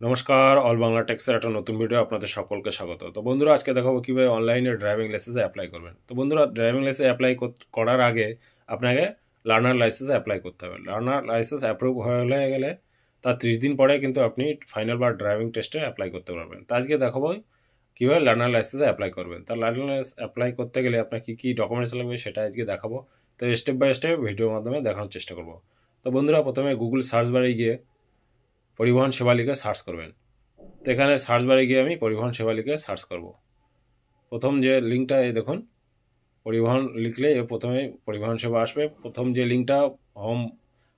নমস্কার, অল বাংলা টেক্সের একটা নতুন ভিডিও আপনাদের সকলকে স্বাগত। তো বন্ধুরা, আজকে দেখাবো কিভাবে অনলাইনে ড্রাইভিং লাইসেন্সে অ্যাপ্লাই করবেন। তো বন্ধুরা, ড্রাইভিং লাইসেন্স অ্যাপ্লাই করার আগে আপনাকে লার্নার লাইসেন্স অ্যাপ্লাই করতে হবে। লার্নার লাইসেন্স অ্যাপ্রুভ হয়ে গেলে তার 30 দিন পরে কিন্তু আপনি ফাইনাল বা ড্রাইভিং টেস্টে অ্যাপ্লাই করতে পারবেন। তো আজকে দেখাবো কীভাবে লার্নার লাইসেন্সে অ্যাপ্লাই করবেন। তার লার্নার লাইসেন্স অ্যাপ্লাই করতে গেলে আপনার কী কী ডকুমেন্টস লাগবে সেটা আজকে দেখাবো। তো স্টেপ বাই স্টেপ ভিডিওর মাধ্যমে দেখানোর চেষ্টা করব। তো বন্ধুরা, প্রথমে গুগল সার্চ বারে গিয়ে পরিবহন সেবা লিখে সার্চ করবেন। তো এখানে সার্চ বারে গিয়ে আমি পরিবহন সেবা লিখে সার্চ করব। প্রথম যে লিঙ্কটা এই দেখুন, পরিবহন লিখলে প্রথমে পরিবহন সেবা আসবে। প্রথম যে লিঙ্কটা হোম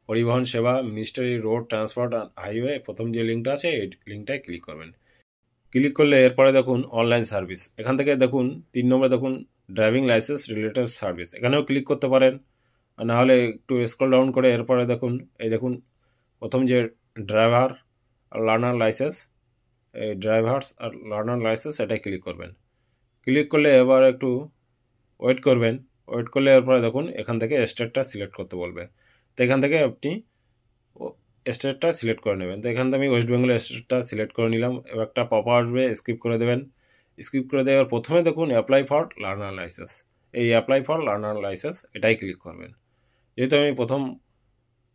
পরিবহন সেবা মিনিস্ট্রি রোড ট্রান্সপোর্ট হাইওয়ে, প্রথম যে লিঙ্কটা আছে এই লিঙ্কটায় ক্লিক করবেন। ক্লিক করলে এরপরে দেখুন অনলাইন সার্ভিস, এখান থেকে দেখুন 3 নম্বরে দেখুন ড্রাইভিং লাইসেন্স রিলেটেড সার্ভিস, এখানেও ক্লিক করতে পারেন। আর নাহলে একটু স্ক্রল ডাউন করে এরপরে দেখুন এই দেখুন প্রথম যে ড্রাইভার লার্নার লাইসেন্স, এই ড্রাইভার্স আর লার্নার লাইসেন্স এটাই ক্লিক করবেন। ক্লিক করলে এবার একটু ওয়েট করবেন। ওয়েট করলে এরপরে দেখুন এখান থেকে স্টেটটা সিলেক্ট করতে বলবে। তো এখান থেকে আপনি স্টেটটা সিলেক্ট করে নেবেন। তো এখান থেকে আমি ওয়েস্ট বেঙ্গল স্টেটটা সিলেক্ট করে নিলাম। এবার একটা পপ আসবে, স্কিপ করে দেবেন। স্কিপ করে দেওয়ার প্রথমে দেখুন অ্যাপ্লাই ফর লার্নার লাইসেন্স, এই অ্যাপ্লাই ফর লার্নার লাইসেন্স এটাই ক্লিক করবেন। যেহেতু আমি প্রথম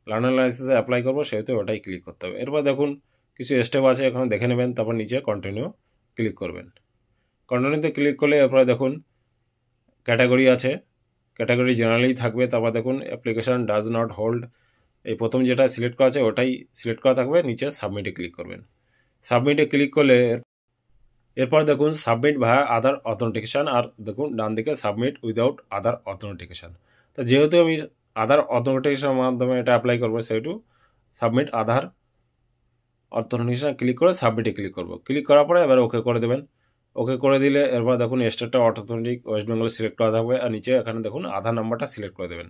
লার্নার লাইসেন্সে অ্যাপ্লাই করবো সেহেতু ওটাই ক্লিক করতে হবে। এরপর দেখুন কিছু স্টেপ আছে, এখানে দেখে নেবেন, তারপর নিচে কন্টিনিউ ক্লিক করবেন। কন্টিনিউতে ক্লিক করলে এরপরে দেখুন ক্যাটাগরি আছে, ক্যাটাগরি জেনারেলি থাকবে। তারপর দেখুন অ্যাপ্লিকেশান ডাজ নট হোল্ড, এই প্রথম যেটা সিলেক্ট করা আছে ওটাই সিলেক্ট করা থাকবে। নিচে সাবমিটে ক্লিক করবেন। সাবমিটে ক্লিক করলে এরপর দেখুন সাবমিট ভায়া আধার অথেন্টিকেশান, আর দেখুন ডান দিকে সাবমিট উইদাউট আধার অথেন্টিকেশান। তো যেহেতু আমি আধার অথেন্টিকেশানের মাধ্যমে এটা অ্যাপ্লাই করবো সেহেতু সাবমিট আধার অথেন্টিকেশান ক্লিক করে সাবমিটে ক্লিক করব। ক্লিক করার পরে এবার ওকে করে দেবেন। ওকে করে দিলে এরপর দেখুন স্টেটটা অটোমেটিক ওয়েস্ট বেঙ্গল সিলেক্ট করা থাকবে। আর নিচে এখানে দেখুন আধার নাম্বারটা সিলেক্ট করে দেবেন।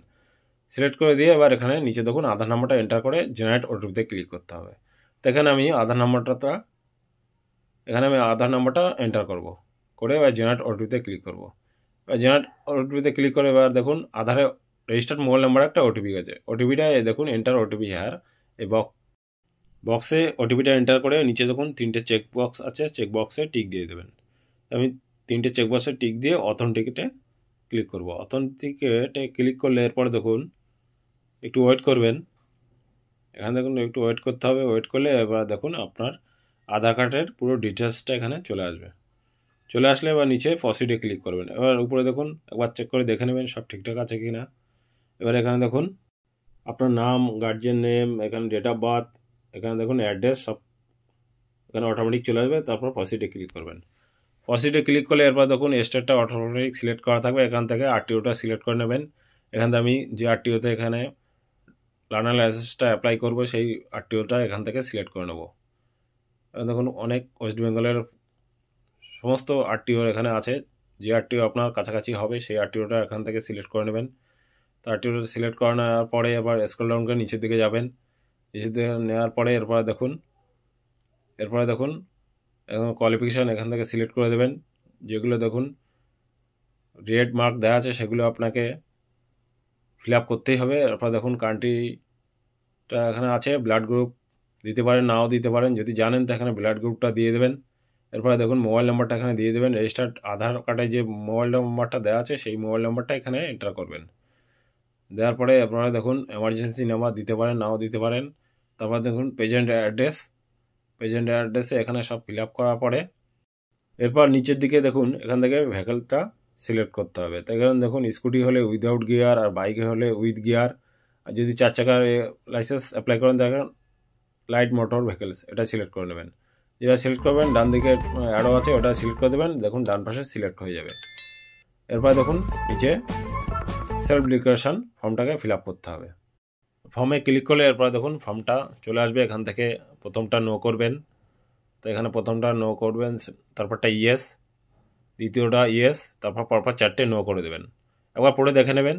সিলেক্ট করে দিয়ে এবার এখানে নিচে দেখুন আধার নাম্বারটা এন্টার করে জেনারেট ওটিপিতে ক্লিক করতে হবে। তো এখানে আমি আধার নাম্বারটা এন্টার করব, করে এবার জেনারেট ওটিপিতে ক্লিক করব। এবার জেনারেট ওটিপিতে ক্লিক করে এবার দেখুন আধারে রেজিস্টার্ড মোবাইল নাম্বার একটা ওটিপি গেছে। ওটিপিটা দেখুন এন্টার ওটিপি হ্যার, এই বক্সে ওটিপিটা এন্টার করে নিচে দেখুন 3টে চেক বক্স আছে, চেক বক্সে টিক দিয়ে দেবেন। আমি 3টে চেক বক্সে টিক দিয়ে অথেন্টিকেটে ক্লিক করব। অথেন্টিকেটে ক্লিক করলে এরপর দেখুন একটু ওয়েট করবেন। এখানে দেখুন একটু ওয়েট করতে হবে। ওয়েট করলে এবার দেখুন আপনার আধার কার্ডের পুরো ডিটেলসটা এখানে চলে আসবে। চলে আসলে এবার নিচে প্রসিডে ক্লিক করবেন। এবার উপরে দেখুন একবার চেক করে দেখে নেবেন সব ঠিকঠাক আছে কি না। এবার এখানে দেখুন আপনার নাম, গার্জিয়ান নেম, এখানে ডেট অফ বার্থ, এখানে দেখুন অ্যাড্রেস, সব এখানে অটোমেটিক চলে আসবে। তারপর প্রসিডে ক্লিক করবেন। প্রসিডে ক্লিক করলে এরপর দেখুন স্টেটটা অটোমেটিক সিলেক্ট করা থাকবে। এখান থেকে আরটিওটা সিলেক্ট করে নেবেন। এখান থেকে আমি যে আরটিওতে এখানে লার্নার লাইসেন্সটা অ্যাপ্লাই করবো সেই আরটিওটা এখান থেকে সিলেক্ট করে নেব। দেখুন অনেক ওয়েস্ট বেঙ্গলের সমস্ত আরটিও এখানে আছে, যে আরটিও আপনার কাছাকাছি হবে সেই আরটিওটা এখান থেকে সিলেক্ট করে নেবেন। তো আরটিওটা সিলেক্ট করে নেওয়ার পরে এবার স্ক্রল ডাউন করে নিচের দিকে যাবেন। নিচের দিকে নেওয়ার পরে এরপরে দেখুন কোয়ালিফিকেশান এখান থেকে সিলেক্ট করে দেবেন। যেগুলো দেখুন রেড মার্ক দেওয়া আছে সেগুলো আপনাকে ফিল আপ করতেই হবে। এরপর দেখুন কান্ট্রিটা এখানে আছে, ব্লাড গ্রুপ দিতে পারেন নাও দিতে পারেন, যদি জানেন তো এখানে ব্লাড গ্রুপটা দিয়ে দেবেন। এরপরে দেখুন মোবাইল নাম্বারটা এখানে দিয়ে দেবেন। রেজিস্টার্ড আধার কার্ডে যে মোবাইল নাম্বারটা দেওয়া আছে সেই মোবাইল নাম্বারটা এখানে এন্টার করবেন। দেওয়ার পরে আপনারা দেখুন এমার্জেন্সি নাম্বার দিতে পারেন নাও দিতে পারেন। তারপর দেখুন প্রেজেন্ট অ্যাড্রেসে এখানে সব ফিল আপ করার পরে এরপর নিচের দিকে দেখুন এখান থেকে ভেহিকলটা সিলেক্ট করতে হবে। তো এখানে দেখুন স্কুটি হলে উইদাউট গিয়ার, আর বাইকে হলে উইথ গিয়ার, আর যদি 4 চাকার লাইসেন্স অ্যাপ্লাই করেন দেখেন লাইট মোটর ভেহিকলস, এটা সিলেক্ট করে নেবেন। যেটা সিলেক্ট করবেন ডান দিকে অ্যারো আছে ওটা সিলেক্ট করে দেবেন। দেখুন ডান পাশে সিলেক্ট হয়ে যাবে। এরপর দেখুন নিচে সেলফ ডিক্লারেশন ফর্মটাকে ফিল আপ করতে হবে। ফর্মে ক্লিক করলে এরপর দেখুন ফর্মটা চলে আসবে। এখান থেকে প্রথমটা নো করবেন। তো এখানে প্রথমটা নো করবেন, তারপরটা ইয়েস, দ্বিতীয়টা ইয়েস, তারপর পরপর 4টে নো করে দেবেন। একবার পড়ে দেখে নেবেন।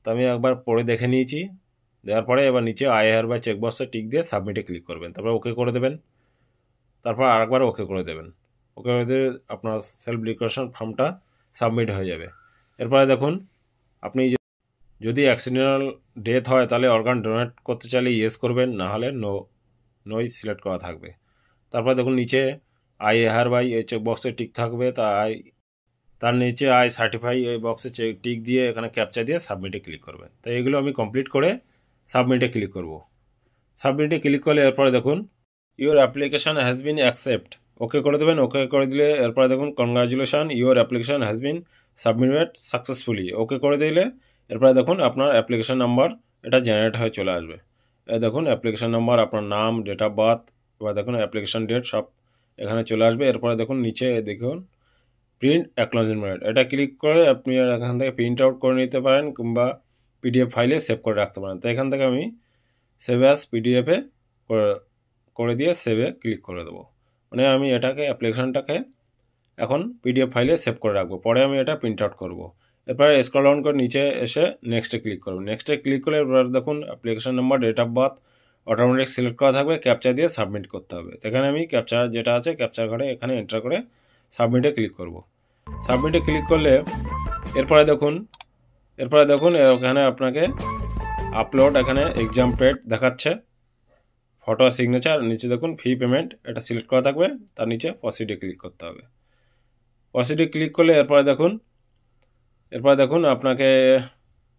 তো আমি একবার পড়ে দেখে নিয়েছি। দেওয়ার পরে এবার নিচে আই হেয়ার বাই চেকবক্সে টিক দিয়ে সাবমিটে ক্লিক করবেন। তারপর ওকে করে দেবেন। তারপর আরেকবার ওকে করে দেবেন। ওকে করে দিয়ে আপনার সেলফ ডিক্লারেশন ফর্মটা সাবমিট হয়ে যাবে। এরপরে দেখুন আপনি যদি অ্যাক্সিডেন্টাল ডেথ হয় তাহলে অর্গান ডোনেট করতে চাইলে ইয়েস করবেন, না হলে নো নই সিলেক্ট করা থাকবে। তারপর দেখুন নিচে আই হেয়ার বাই এই চেক বক্সে টিক থাকবে, তার নিচে আই সার্টিফাই এই বক্সে টিক দিয়ে এখানে ক্যাপচা দিয়ে সাবমিটে ক্লিক করবেন। তো এগুলো আমি কমপ্লিট করে সাবমিটে ক্লিক করব। সাবমিটে ক্লিক করলে এরপরে দেখুন your application has been accept, okay করে দেবেন। ওকে করে দিলে এরপরে দেখুন congratulation your application has been submitted successfully, okay করে দিলে এরপরে দেখুন আপনার অ্যাপ্লিকেশান নাম্বার এটা জেনারেট হয়ে চলে আসবে। দেখুন অ্যাপ্লিকেশান নাম্বার, আপনার নাম, ডেট অফ বার্থ, এবার দেখুন অ্যাপ্লিকেশান ডেট সব এখানে চলে আসবে। এরপরে দেখুন নিচে দেখুন প্রিন্ট অ্যাকনলেজমেন্ট, এটা ক্লিক করে আপনি এখান থেকে প্রিন্ট আউট করে নিতে পারেন কিংবা পিডিএফ ফাইলে সেভ করে রাখতে পারেন। তো এখান থেকে আমি সেভ অ্যাজ পিডিএফে করে দিয়ে সেভে ক্লিক করে দেবো। মানে আমি এটাকে অ্যাপ্লিকেশানটাকে এখন পিডিএফ ফাইলে সেভ করে রাখবো, পরে আমি এটা প্রিন্ট আউট করবো। এরপরে স্ক্রল ডাউন করে নিচে এসে নেক্সটে ক্লিক করবো। নেক্সটে ক্লিক করলে এবার দেখুন application number, date of birth automatic select করা থাকবে, ক্যাপচা দিয়ে সাবমিট করতে হবে। এখানে আমি ক্যাপচা যেটা আছে ক্যাপচার ঘরে এখানে এন্টার করে সাবমিটে ক্লিক করব। সাবমিটে ক্লিক করলে এরপরে দেখুন এখানে আপনাকে আপলোড, এখানে এক্সাম পেড দেখাচ্ছে, ফটো সিগনেচার, নিচে দেখুন ফি পেমেন্ট এটা সিলেক্ট করা থাকবে, তার নিচে প্রসিডে ক্লিক করতে হবে। প্রসিডে ক্লিক করলে এরপরে দেখুন আপনাকে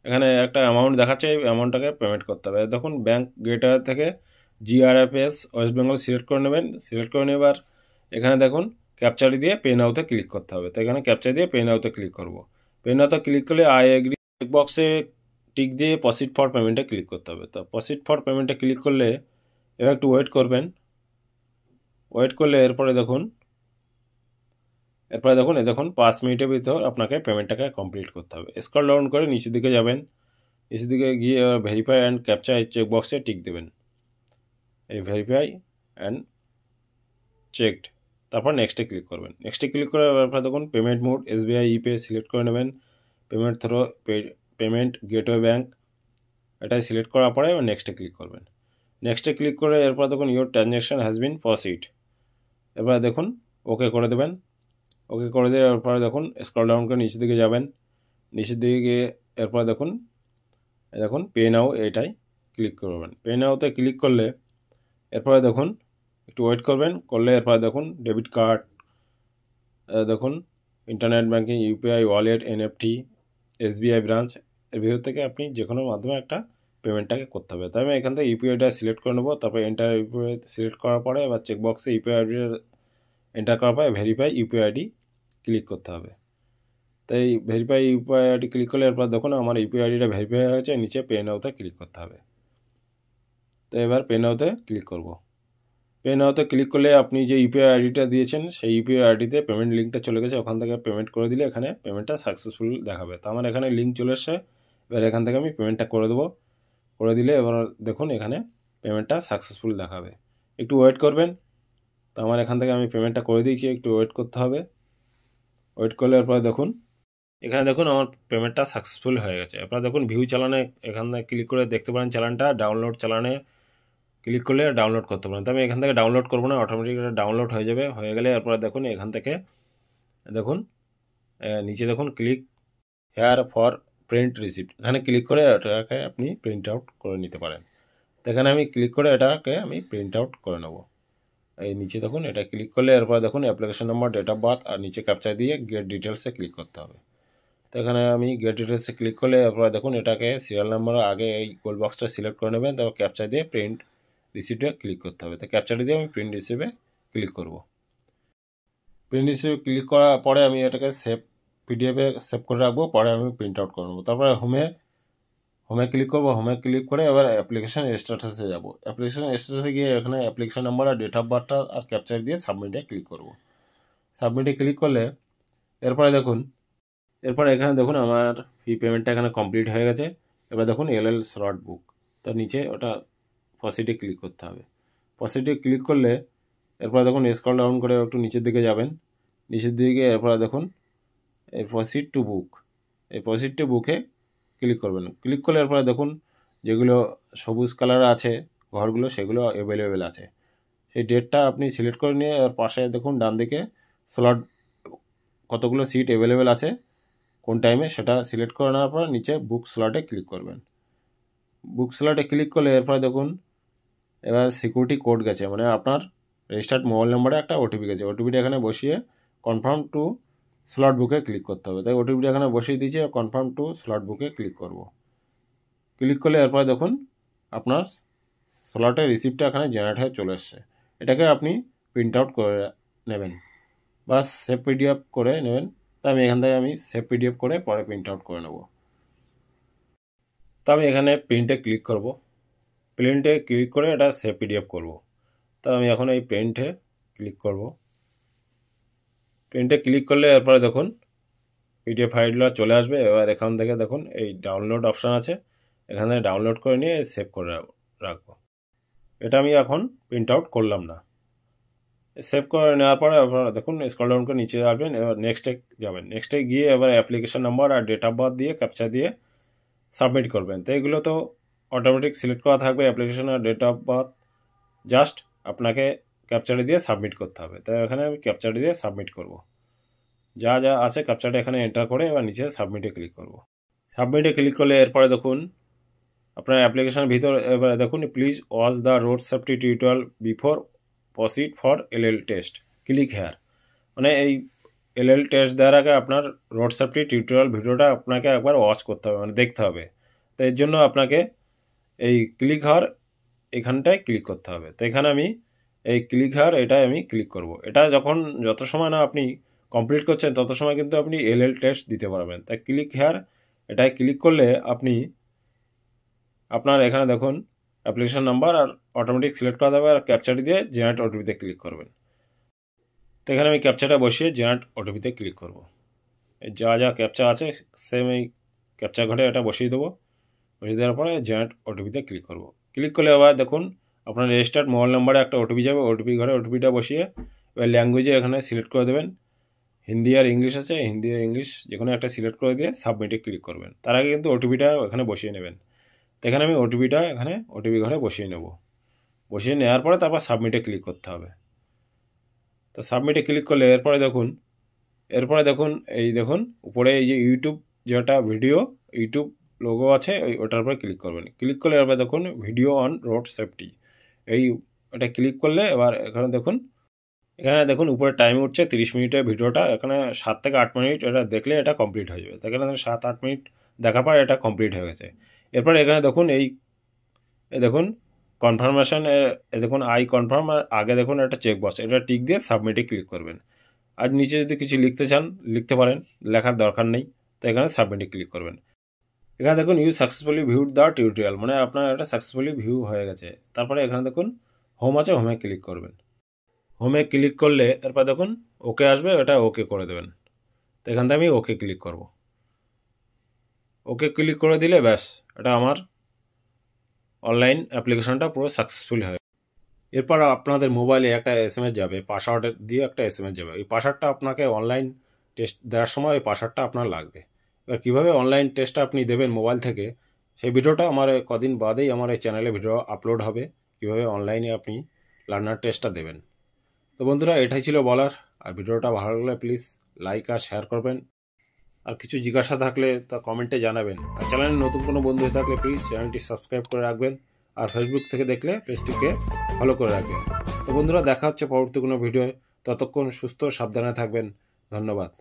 এখানে একটা অ্যামাউন্ট দেখাচ্ছে, এই অ্যামাউন্টটাকে পেমেন্ট করতে হবে। দেখুন ব্যাঙ্ক গেটওয়ে থেকে GRFS ওয়েস্ট বেঙ্গল সিলেক্ট করে নেবেন। সিলেক্ট করে নেবার এখানে দেখুন ক্যাপচার দিয়ে পে নাওতে ক্লিক করতে হবে। তো এখানে ক্যাপচার দিয়ে পে নাওতে ক্লিক করব। পে নাওতে ক্লিক করলে আই এগ্রি বক্সে টিক দিয়ে প্রসিড ফর পেমেন্টে ক্লিক করতে হবে। তো প্রসিড ফর পেমেন্টে ক্লিক করলে এবার একটু ওয়েট করবেন। ওয়েট করলে এরপরে দেখুন 5 মিনিটের ভিতর আপনাকে পেমেন্টটাকে কমপ্লিট করতে হবে। স্ক্রল ডাউন করে নিচের দিকে যাবেন, নিচের দিকে গিয়ে ভেরিফাই অ্যান্ড ক্যাপচা চেক বক্সে টিক দেবেন, এই ভেরিফাই অ্যান্ড চেকড, তারপর নেক্সটে ক্লিক করবেন। নেক্সটে ক্লিক করে আপনার দেখুন পেমেন্ট মোড SBI ইপে সিলেক্ট করে নেবেন, payment throw payment gateway bank এটাই সিলেক্ট করার পরে নেক্সটে ক্লিক করবেন। নেক্সটে ক্লিক করে এরপর দেখুন your transaction has been proceed, এবার দেখুন ওকে করে দেবেন। ওকে করে দিয়ে এরপরে দেখুন স্ক্রল ডাউন করে নিচের দিকে যাবেন, নিচের দিকে গিয়ে এরপর দেখুন পে নাও এটাই ক্লিক করবেন। পে নাওতে ক্লিক করলে এরপরে দেখুন একটু ওয়েট করবেন, করলে এরপরে দেখুন ডেবিট কার্ড, দেখুন internet banking, UPI wallet, NFT, SBI branch, এর ভিতর থেকে আপনি যে কোনো মাধ্যমে একটা পেমেন্টটাকে করতে হবে। তাই আমি এখান থেকে ইউপিআইটা সিলেক্ট করে নেবো। তারপরে এন্টার ইউপিআই সিলেক্ট করার পরে এবার চেকবক্সে ইউপিআই আইডি এন্টার করার পরে ভেরিফাই ইউপিআই আইডি ক্লিক করতে হবে। তাই ভেরিফাই ইউপিআই আইডি ক্লিক করলে এরপর দেখুন আমার ইউপিআই আইডিটা ভেরিফাই হয়েছে, নিচে পে নাওতে ক্লিক করতে হবে। তো এবার পে নাওতে ক্লিক করব। পে নাওতে ক্লিক করলে আপনি যে ইউপিআই আইডিটা দিয়েছেন সেই ইউপিআই আইডিতে পেমেন্ট লিঙ্কটা চলে গেছে, ওখান থেকে পেমেন্ট করে দিলে এখানে পেমেন্টটা সাকসেসফুল দেখাবে। তো আমার এখানে লিঙ্ক চলে এসছে, এবার এখান থেকে আমি পেমেন্টটা করে দেবো। করে দিলে এবার দেখুন এখানে পেমেন্টটা সাকসেসফুল দেখাবে। একটু ওয়েট করবেন। তো আমার এখান থেকে আমি পেমেন্টটা করে দিয়েছি, একটু ওয়েট করতে হবে। ওয়েট করলে এরপরে দেখুন এখানে দেখুন আমার পেমেন্টটা সাকসেসফুল হয়ে গেছে। আপনারা দেখুন ভিউ চালানে এখানে ক্লিক করে দেখতে পারেন চালানটা, ডাউনলোড চালানে ক্লিক করলে ডাউনলোড করতে পারেন। তো আমি এখান থেকে ডাউনলোড করবো না, অটোমেটিক ডাউনলোড হয়ে যাবে। হয়ে গেলে এরপরে দেখুন এখান থেকে দেখুন নিচে দেখুন click here for print receipt, এখানে ক্লিক করে এটাকে আপনি প্রিন্ট আউট করে নিতে পারেন। তো এখানে আমি ক্লিক করে এটাকে আমি প্রিন্ট আউট করে নেব। এই নিচে দেখুন এটা ক্লিক করলে এরপর দেখুন application number, date of birth আর নিচে ক্যাপচা দিয়ে গেট ডিটেলসে ক্লিক করতে হবে। তো এখানে আমি গেট ডিটেলসে ক্লিক করলে এরপর দেখুন এটাকে সিরিয়াল নাম্বার আগে এই গোল বক্সটা সিলেক্ট করে নেবেন, তারপর ক্যাপচা দিয়ে প্রিন্ট রিসিপ্টে ক্লিক করতে হবে। তো ক্যাপচাটা দিয়ে আমি প্রিন্ট রিসিপ্টে ক্লিক করব। প্রিন্ট রিসিপ্ট ক্লিক করার পরে আমি এটাকে পিডিএফে সেভ করে রাখবো, পরে আমি প্রিন্ট আউট করে নেবো। তারপরে হোমে ক্লিক করবো। হোমে ক্লিক করে এবার অ্যাপ্লিকেশন স্ট্যাটাসে যাব। অ্যাপ্লিকেশন স্ট্যাটাসে গিয়ে এখানে অ্যাপ্লিকেশন নাম্বার আর ডেট অফ বার্থটা আর ক্যাপচার দিয়ে সাবমিটে ক্লিক করব। সাবমিটে ক্লিক করলে এরপরে এখানে দেখুন আমার ফি পেমেন্টটা এখানে কমপ্লিট হয়ে গেছে। এবার দেখুন LL স্লট বুক, তার নিচে ওটা প্রসিডে ক্লিক করতে হবে। প্রসিডে ক্লিক করলে এরপরে দেখুন স্ক্রল ডাউন করে একটু নিচের দিকে যাবেন, নিচের দিকে এরপরে দেখুন এই প্রসিড টু বুক, এই প্রসিড টু বুকে ক্লিক করবেন। ক্লিক করলে এরপরে দেখুন যেগুলো সবুজ কালার আছে ঘরগুলো সেগুলো অ্যাভেলেবেল আছে। সেই ডেটটা আপনি সিলেক্ট করে নিয়ে এর পাশে দেখুন ডান দিকে স্লট কতগুলো সিট অ্যাভেলেবেল আছে কোন টাইমে সেটা সিলেক্ট করে নেওয়ার পর নিচে বুক স্লটে ক্লিক করবেন। বুক স্লটে ক্লিক করলে এরপরে দেখুন এবার সিকিউরিটি কোড গেছে, মানে আপনার রেজিস্টার্ড মোবাইল নম্বরে একটা ওটিপি গেছে। ওটিপিটা এখানে বসিয়ে কনফার্ম টু স্লট বুকে ক্লিক করতে হবে। তাই ওটিপিটা এখানে বসিয়ে দিয়েছি, কনফার্ম টু স্লট বুকে ক্লিক করব। ক্লিক করলে এরপরে দেখুন আপনার স্লটের রিসিপ্টটা এখানে জেনারেট হয়ে চলে এসছে। এটাকে আপনি প্রিন্ট আউট করে নেবেন বা সেভ পিডিএফ করে নেবেন। তা আমি এখান থেকে সেভ পিডিএফ করে পরে প্রিন্ট আউট করে নেব। তো আমি এখানে প্রিন্টে ক্লিক করব। প্রিন্টে ক্লিক করে এটা সেভ পিডিএফ করব। তো আমি এখন এই প্রিন্টে ক্লিক করব। প্রিন্টে ক্লিক করলে এরপরে দেখুন পিডিএফ ফাইলটা চলে আসবে। এবার এখান থেকে দেখুন এই ডাউনলোড অপশান আছে, এখানে ডাউনলোড করে নিয়ে সেভ করে রাখবো। এটা আমি এখন প্রিন্ট আউট করলাম না। সেভ করে নেওয়ার পরে আপনারা দেখুন স্ক্রল ডাউন করে নিচে আসবেন, এবার নেক্সটে যাবেন। নেক্সটে গিয়ে এবার অ্যাপ্লিকেশন নাম্বার আর ডেট অফ বার্থ দিয়ে ক্যাপচা দিয়ে সাবমিট করবেন। তো এগুলো তো অটোমেটিক সিলেক্ট করা থাকবে, অ্যাপ্লিকেশন আর ডেট অফ বার্থ, জাস্ট আপনাকে ক্যাপচারে দিয়ে সাবমিট করতে হবে। তাই এখানে আমি ক্যাপচারে দিয়ে সাবমিট করব। যা যা আছে ক্যাপচারটা এখানে এন্টার করে এবার নিচে সাবমিটে ক্লিক করব। সাবমিটে ক্লিক করলে এরপরে দেখুন আপনার অ্যাপ্লিকেশনের ভিতর এবারে দেখুন please watch the road safety tutorial before proceed for LL test, click here. মানে এই এলএল টেস্ট দেওয়ার আগে আপনার রোড সেফটি টিউটোরিয়াল ভিডিওটা আপনাকে একবার ওয়াচ করতে হবে, মানে দেখতে হবে। তো এর জন্য আপনাকে এই ক্লিক হেয়ার এখানটায় ক্লিক করতে হবে। তো এখানে আমি এই ক্লিক হেয়ার এটাই আমি ক্লিক করব। এটা যত সময় না আপনি কমপ্লিট করছেন তত সময় কিন্তু আপনি এলএল টেস্ট দিতে পারবেন। তাই ক্লিক হেয়ার এটাই ক্লিক করলে আপনি আপনার এখানে দেখুন অ্যাপ্লিকেশন নাম্বার আর অটোমেটিক সিলেক্ট করা যাবে, আর ক্যাপচারটি দিয়ে জেনারেট ওটিপিতে ক্লিক করবেন। তো এখানে আমি ক্যাপচারটা বসিয়ে জেনারেট ওটিপিতে ক্লিক করব। যা যা ক্যাপচা আছে সেম এই ক্যাপচা ঘরে এটা বসিয়ে দেবো। বসিয়ে দেওয়ার পরে জেনারেট ওটিপিতে ক্লিক করব। ক্লিক করলে আবার দেখুন আপনার রেজিস্টার্ড মোবাইল নাম্বারে একটা ওটিপি যাবে। ওটিপি ঘরে ওটিপিটা বসিয়ে এবার ল্যাঙ্গুয়েজে এখানে সিলেক্ট করে দেবেন। হিন্দি আর ইংলিশ আছে, হিন্দি আর ইংলিশ যে কোনো একটা সিলেক্ট করে দিয়ে সাবমিটে ক্লিক করবেন। তার আগে কিন্তু ওটিপিটা এখানে বসিয়ে নেবেন। তো এখানে আমি ওটিপিটা এখানে ওটিপি ঘরে বসিয়ে নেব। বসিয়ে নেওয়ার পরে তারপর সাবমিটে ক্লিক করতে হবে। তো সাবমিটে ক্লিক করলে এরপরে দেখুন এই দেখুন উপরে এই যে ইউটিউব যেটা ভিডিও ইউটিউব লোগো আছে ওটার উপরে ক্লিক করবেন। ক্লিক করলে এবার দেখুন ভিডিও অন রোড সেফটি, এটা ক্লিক করলে এবার এখানে দেখুন উপরে টাইম উঠছে 30 মিনিটের ভিডিওটা। এখানে 7 থেকে 8 মিনিট এটা দেখলে এটা কমপ্লিট হয়ে যাবে। এখানে 7-8 মিনিট দেখার পর এটা কমপ্লিট হয়ে গেছে। এরপর এখানে দেখুন এই দেখুন কনফার্মেশন, দেখুন আই কনফার্ম, আর আগে দেখুন একটা চেক বক্স, এটা টিক দিয়ে সাবমিটে ক্লিক করবেন। আর নিচে যদি কিছু লিখতে চান লিখতে পারেন, লেখার দরকার নেই। তো এখানে সাবমিটে ক্লিক করবেন। এখানে দেখুন you successfully viewed the tutorial, মানে আপনার এটা সাকসেসফুলি ভিউ হয়ে গেছে। তারপরে এখানে দেখুন হোম আছে, হোমে ক্লিক করবেন। হোমে ক্লিক করলে এরপর দেখুন ওকে আসবে, এটা ওকে করে দেবেন। তো এখান থেকে আমি ওকে ক্লিক করব। ওকে ক্লিক করে দিলে ব্যাস এটা আমার অনলাইন অ্যাপ্লিকেশনটা পুরো সাকসেসফুল হয়। এরপর আপনাদের মোবাইলে একটা SMS যাবে, পাসওয়ার্ড দিয়ে একটা SMS যাবে। ওই পাসওয়ার্ডটা আপনাকে অনলাইন টেস্ট দেওয়ার সময় ওই পাসওয়ার্ডটা আপনার লাগবে। এবার কীভাবে অনলাইন টেস্টটা আপনি দেবেন মোবাইল থেকে, সেই ভিডিওটা আমার কদিন বাদেই আমার এই চ্যানেলে ভিডিও আপলোড হবে, কীভাবে অনলাইনে আপনি লার্নার টেস্টটা দেবেন। তো বন্ধুরা এটাই ছিল বলার। আর ভিডিওটা ভালো লাগলে প্লিজ লাইক আর শেয়ার করবেন। আর কিছু জিজ্ঞাসা থাকলে তা কমেন্টে জানাবেন। আর চ্যানেলে নতুন কোনো বন্ধু হয়ে থাকলে প্লিজ চ্যানেলটি সাবস্ক্রাইব করে রাখবেন। আর ফেসবুক থেকে দেখলে পেজটিকে ফলো করে রাখবেন। তো বন্ধুরা দেখা হচ্ছে পরবর্তী কোনো ভিডিও। ততক্ষণ সুস্থ সাবধানে থাকবেন। ধন্যবাদ।